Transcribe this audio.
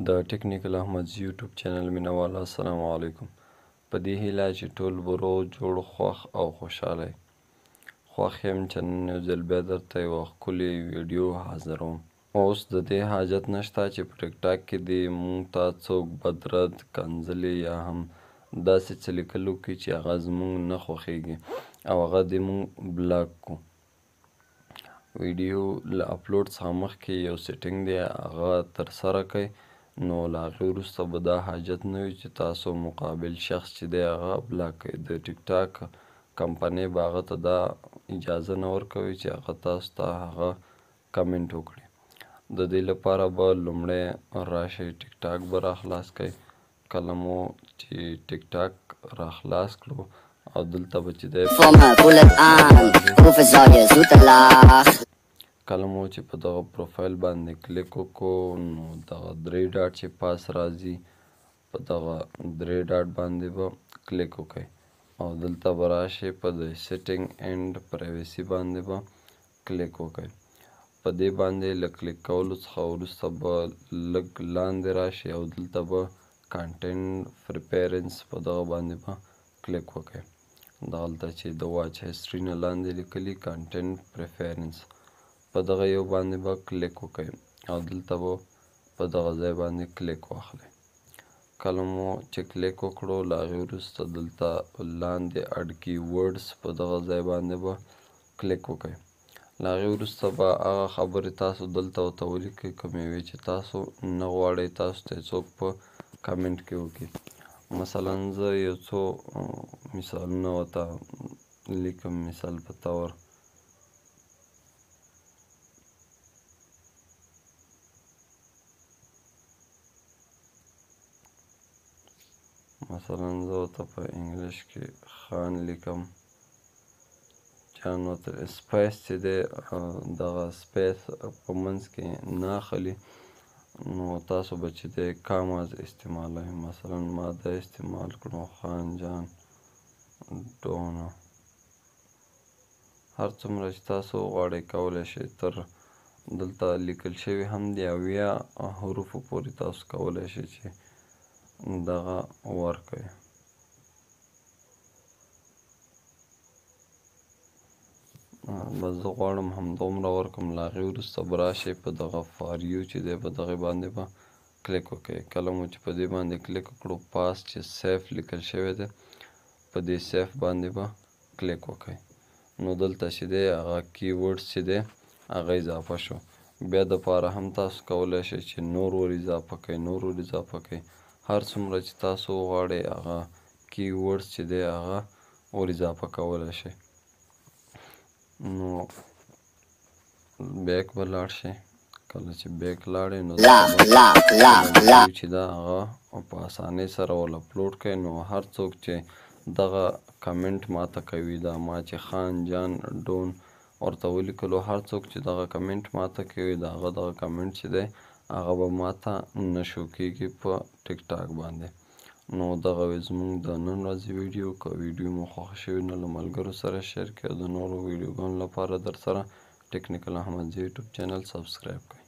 د ټیکنیکل احمد یوټیوب چینل مینوالو السلام علیکم. په دې هیله چې ټول به روغ جوړ خوښ او خوشحاله خوښ یم چې نن یو ځل بیا درته یوه ښکلې ویډیو حاضروم. اوس د دې حاجت نشته چې په ټیک ټاک کې دې مونږ ته څوک بدرد کنځلې یا هم داسې څه لیکل وکړي چې هغه زمونږ نه خوښیږي او هغه دې مونږ بلاک کړو. ویډیو له اپلوډ څخه مخکې یو سیټینګ دی هغه ترسره کړئ، نو له هغې وروسته به دا حاجت نه وي چې تاسو مقابل شخص چې دی هغه بلاک کړئ. د ټیک ټاک کمپنۍ به هغه ته دا اجازه نه ورکوي چې هغه تاسو ته هغه کمنټ وکړي. د دې لپاره به لومړی راشئ ټیک ټاک به راخلاص کړئ. کله مو چې ټیک ټاک راخلاص کړو او دلته به چې دی کله مو چې په دغه پروفایل باندې کلیک وکړو نو دغه درې ډاټ چې پاس راځي په دغه درې ډاټ باندې به کلیک وکړئ او دلته به راشئ په د سیټینګ اینډ پرایوسي باندې به کلیک وکړئ. په دې باندې له کلیک کولو څخه وروسته به لږ لاندې راشئ او دلته به کانټینټ پریفرنس په دغه باندې به کلیک وکړئ. دغلته چې د واچ هسټري نه لاندې لیکلي کانټینټ پریفرنس په دغه یو باندې به کلیک وکړئ او دلته به په دغه ځای باندې کلیک واخلئ. کله مو چې کلیک وکړو له هغې وروسته دلته لاندې اډ کی ورډز په دغه ځای باندې به کلیک وکړئ. له هغې وروسته به هغه خبرې تاسو دلته ورته ولیکئ کومې وي چې تاسو نه غواړئ تاسو ته څوک په کمنټ کې وکړي. مثلا زه یو څو مثالونه ورته لیکم. مثال په طور مثلا زه ورته په انګلیش کې خان لیکم. جان ورته سپیس چې دی دغه سپیس په منځ کې نه اخلي نو تاسو به چې دی کاماز استعمالوئ. مثلا ما دا استعمال کړو خان جان ډونه. هر څومره چې تاسو غواړئ کولی شئ تر دلته لیکل شوي هم دي 80 حروفو پورې تاسو کولی شئ چې دغه ورکړئ. بس زه غواړم همدومره ورکړم. له هغې وروسته به راشئ په دغه فار یو چې دی په دغې باندې به کلیک وکړئ. کله مو چې په دې باندې کلیک وکړو پاس چې سیف لیکل شوی دی په دې سیف باندې به کلیک وکړئ. نو دلته چې دی هغه کی ورډز چې دی هغه اضافه شو. بیا دپاره هم تاسو کولی شئ چې نور ور اضافه کړئ نور ور اضافه کړئ. هر څومره چې تاسو وغواړئ هغه کی ورډز چې دی هغه ور اضافه کولی شئ. نو بیک به لاړ شئ. کله چې بیک لاړئ نو چې دا هغه په اسانۍ سره ول اپلوډ کړئ. نو هر څوک چې دغه کمنټ ماته کوي دا ما چې خان جان ډون ورته ولیکلو هر څوک چې دغه کمنټ ماته کوي د هغه دغه کمنټ چې دی هغه به ماته نه شو کېږي په ټیک ټاک باندې. نو دغه وې زموږ د نن ورځې ویډیو. که ویډیو مو خوښه شوې نو له ملګرو سره شیر کړئ او د نورو ویډیوګانو لپاره در سره ټیکنیکل احمد یوټیوب چینل سبسکرایب کړئ.